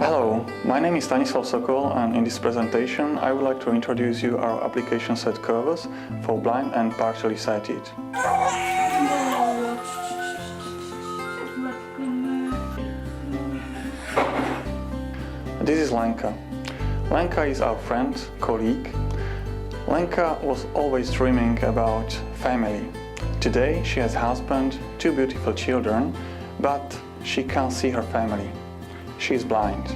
Hello, my name is Stanislav Sokol, and in this presentation I would like to introduce you our application set COrvus for blind and partially sighted. This is Lenka. Lenka is our friend, colleague. Lenka was always dreaming about family. Today she has a husband, 2 beautiful children, but she can't see her family. She is blind.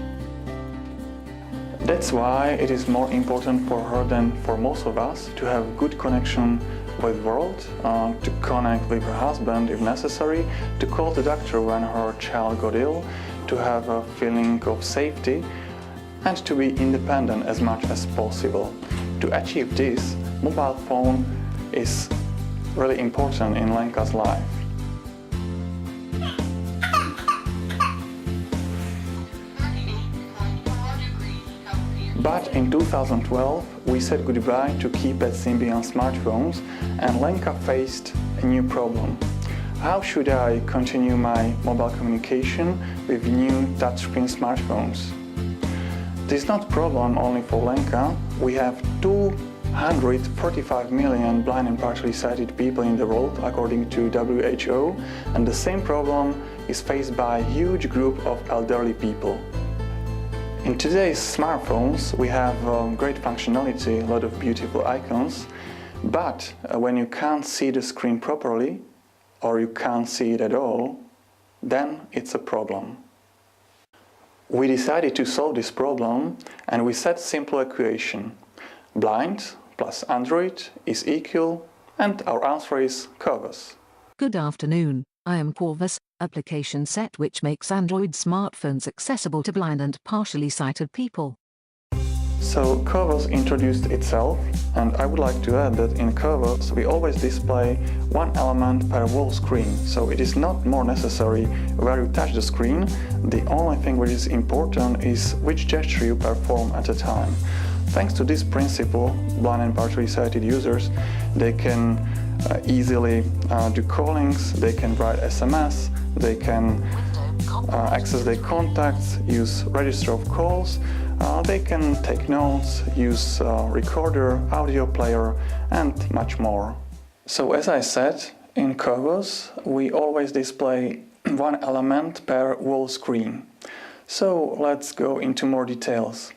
That's why it is more important for her than for most of us to have good connection with the world, to connect with her husband if necessary, to call the doctor when her child got ill, to have a feeling of safety, and to be independent as much as possible. To achieve this, mobile phone is really important in Lenka's life. But in 2012, we said goodbye to keypad Symbian smartphones, and Lenka faced a new problem. How should I continue my mobile communication with new touchscreen smartphones? This is not a problem only for Lenka. We have 245 million blind and partially sighted people in the world, according to WHO, and the same problem is faced by a huge group of elderly people. In today's smartphones, we have great functionality, a lot of beautiful icons, but when you can't see the screen properly, or you can't see it at all, then it's a problem. We decided to solve this problem, and we set simple equation. Blind plus Android is equal, and our answer is COrvus. Good afternoon, I am COrvus, application set which makes Android smartphones accessible to blind and partially sighted people. So COrvus introduced itself, and I would like to add that in COrvus we always display one element per whole screen, so it is not more necessary where you touch the screen. The only thing which is important is which gesture you perform at a time. Thanks to this principle, blind and partially sighted users, they can easily do callings, they can write SMS, they can access their contacts, use register of calls, they can take notes, use recorder, audio player, and much more. So as I said, in COrvus we always display one element per whole screen. So let's go into more details.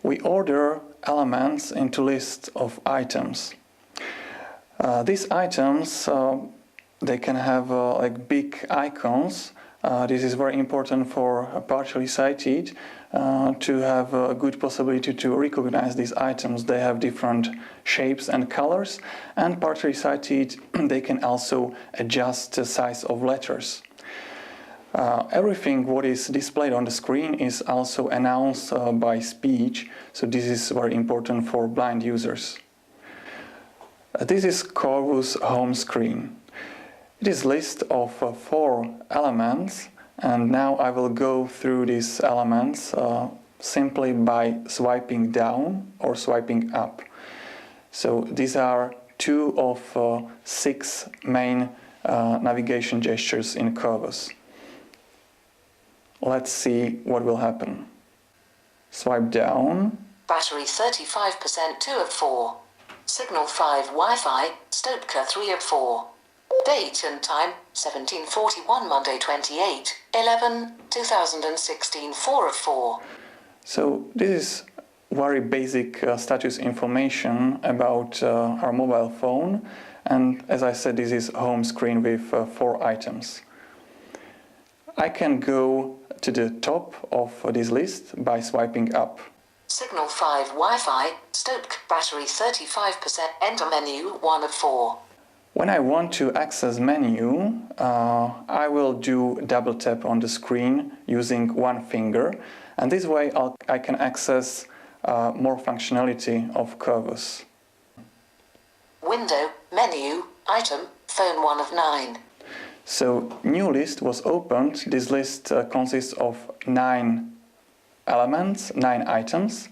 We order elements into list of items. These items, they can have like big icons. This is very important for partially sighted to have a good possibility to recognize these items. They have different shapes and colors, and partially sighted they can also adjust the size of letters. Everything what is displayed on the screen is also announced by speech, so this is very important for blind users. This is COrvus home screen. It is a list of 4 elements, and now I will go through these elements simply by swiping down or swiping up. So these are 2 of 6 main navigation gestures in COrvus. Let's see what will happen. Swipe down. Battery 35%, 2 of 4. Signal 5 Wi-Fi, Stotka 3 of 4. Date and time, 1741 Monday 28/11/2016, 4 of 4. So this is very basic status information about our mobile phone, and as I said, this is home screen with 4 items. I can go to the top of this list by swiping up. Signal 5 Wi-Fi, Stoke, battery 35%, enter menu 1 of 4. When I want to access menu, I will do double tap on the screen using one finger, and this way I can access more functionality of COrvus. Window, menu, item, phone 1 of 9. So new list was opened. This list consists of 9 elements, 9 items,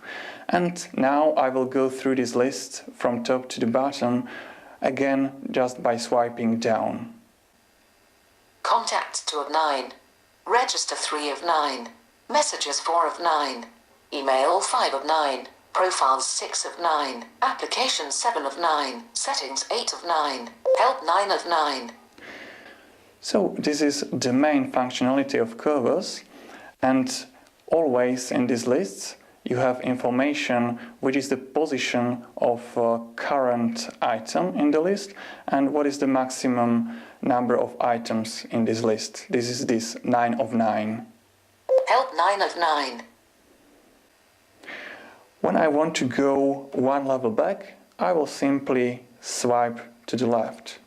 and now I will go through this list from top to the bottom, again just by swiping down. Contacts 2 of 9. Register 3 of 9. Messages 4 of 9. Email 5 of 9. Profiles 6 of 9. Applications 7 of 9. Settings 8 of 9. Help 9 of 9. So this is the main functionality of COrvus, and always in these lists you have information which is the position of a current item in the list and what is the maximum number of items in this list. This is this 9 of 9. Help 9 of 9. When I want to go one level back, I will simply swipe to the left.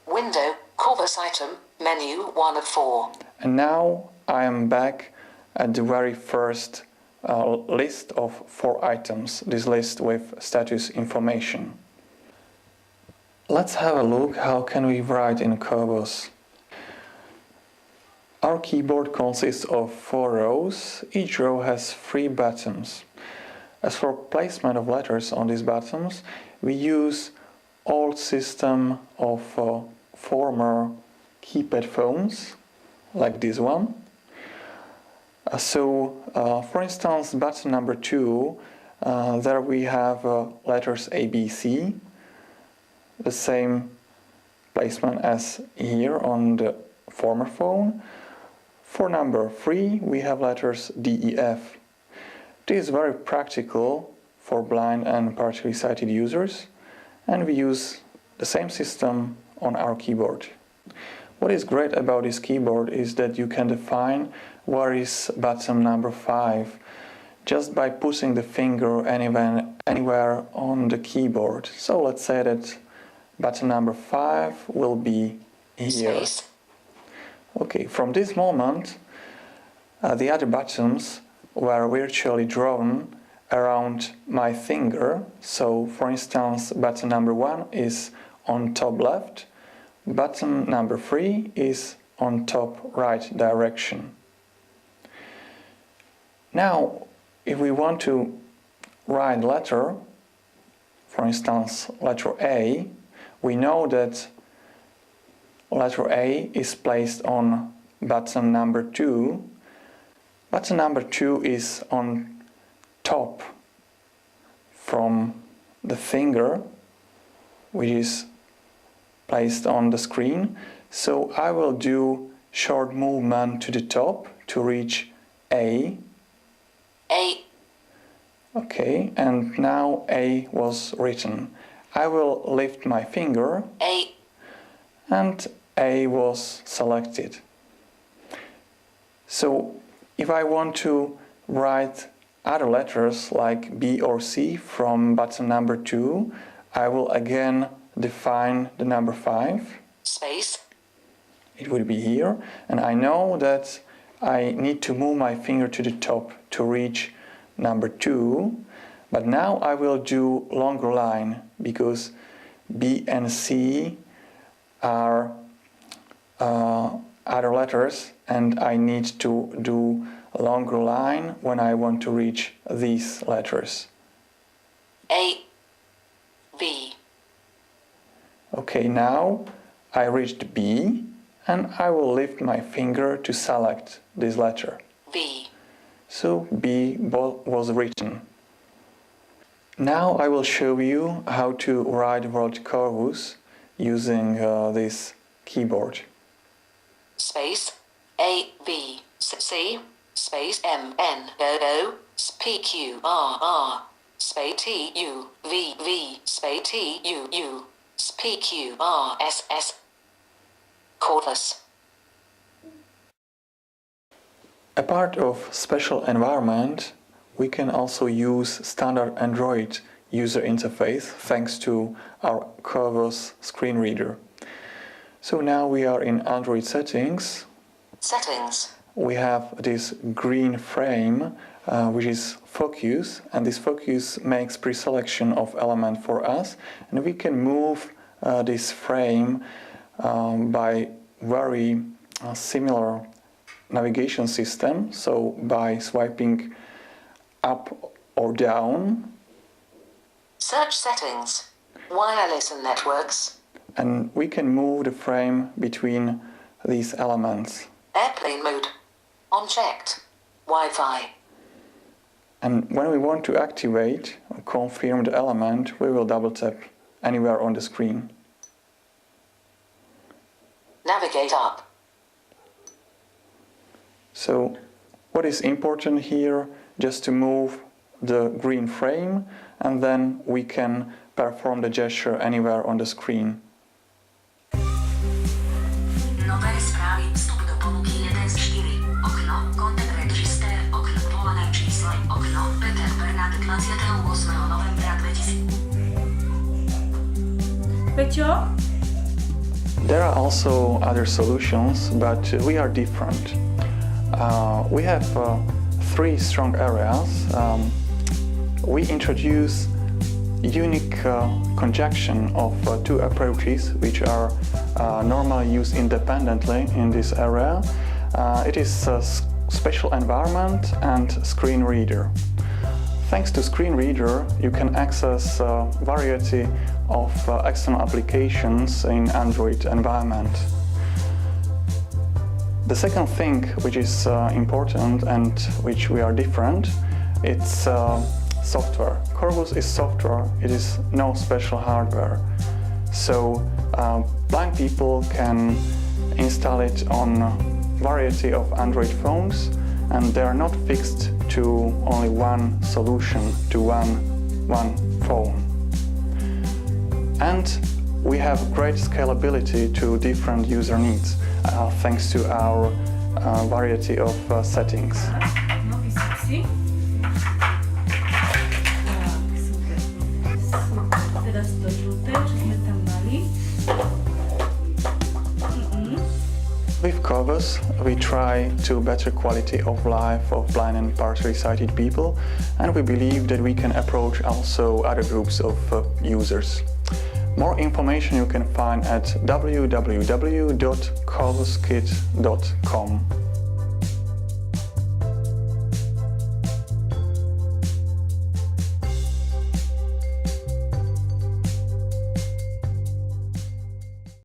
Window, COrvus item, menu 1 of 4. And now I am back at the very first list of 4 items, this list with status information. Let's have a look how can we write in COrvus. Our keyboard consists of 4 rows. Each row has 3 buttons. As for placement of letters on these buttons, we use old system of former keypad phones, like this one. For instance, button number 2, there we have letters A, B, C, the same placement as here on the former phone. For number 3, we have letters D, E, F. This is very practical for blind and partially sighted users, and we use the same system on our keyboard. What is great about this keyboard is that you can define where is button number 5 just by putting the finger anywhere on the keyboard. So let's say that button number 5 will be here. Space. Okay, from this moment the other buttons were virtually drawn around my finger. So for instance, button number 1 is on top left, button number 3 is on top right direction. Now, if we want to write letter, for instance letter A, we know that letter A is placed on button number 2. Button number 2 is on top from the finger, which is placed on the screen. So I will do short movement to the top to reach A. A. Okay, and now A was written. I will lift my finger A. and A was selected. So if I want to write other letters like B or C from button number 2, I will again define the number 5. Space. It will be here, and I know that I need to move my finger to the top to reach number 2, but now I will do longer line because B and C are other letters, and I need to do a longer line when I want to reach these letters. A. V. Okay, now I reached B, and I will lift my finger to select this letter. V. So B was written. Now I will show you how to write the word COrvus using this keyboard. Space. A. V. C. Space M. N. O. P. Q. R. R. Space T. U. V. V. Space T. U. U. P. Q. R. S. S. COrvus. A part of special environment, we can also use standard Android user interface thanks to our COrvus screen reader. So now we are in Android settings. Settings. We have this green frame which is focus, and this focus makes pre-selection of element for us, and we can move this frame by very similar navigation system, so by swiping up or down. Search settings. Wireless and networks. And we can move the frame between these elements. Airplane mode. Unchecked. Wi-Fi. And when we want to activate or confirm the element, we will double tap anywhere on the screen. Navigate up. So what is important here, just to move the green frame, and then we can perform the gesture anywhere on the screen. Nové zprávy, vstup do ponuky 1 z 4, okno, content register, okno, volané číslo, okno, Peter Bernard 28. novembra 2000. Peťo? There are also other solutions, but we are different. We have 3 strong areas. We introduce unique conjunction of 2 approaches which are normally used independently in this area. It is spatial environment and screen reader. Thanks to screen reader, you can access a variety of external applications in Android environment. The second thing which is important and which we are different, it's software. COrvus is software, it is no special hardware. So blind people can install it on a variety of Android phones, and they are not fixed to only one solution, to one phone. And we have great scalability to different user needs, thanks to our variety of settings. Nowy sexy. Teraz to żółte, czyśmy tam mali. With COrvus, we try to better quality of life of blind and partially sighted people, and we believe that we can approach also other groups of users. More information you can find at www.corvuskit.com.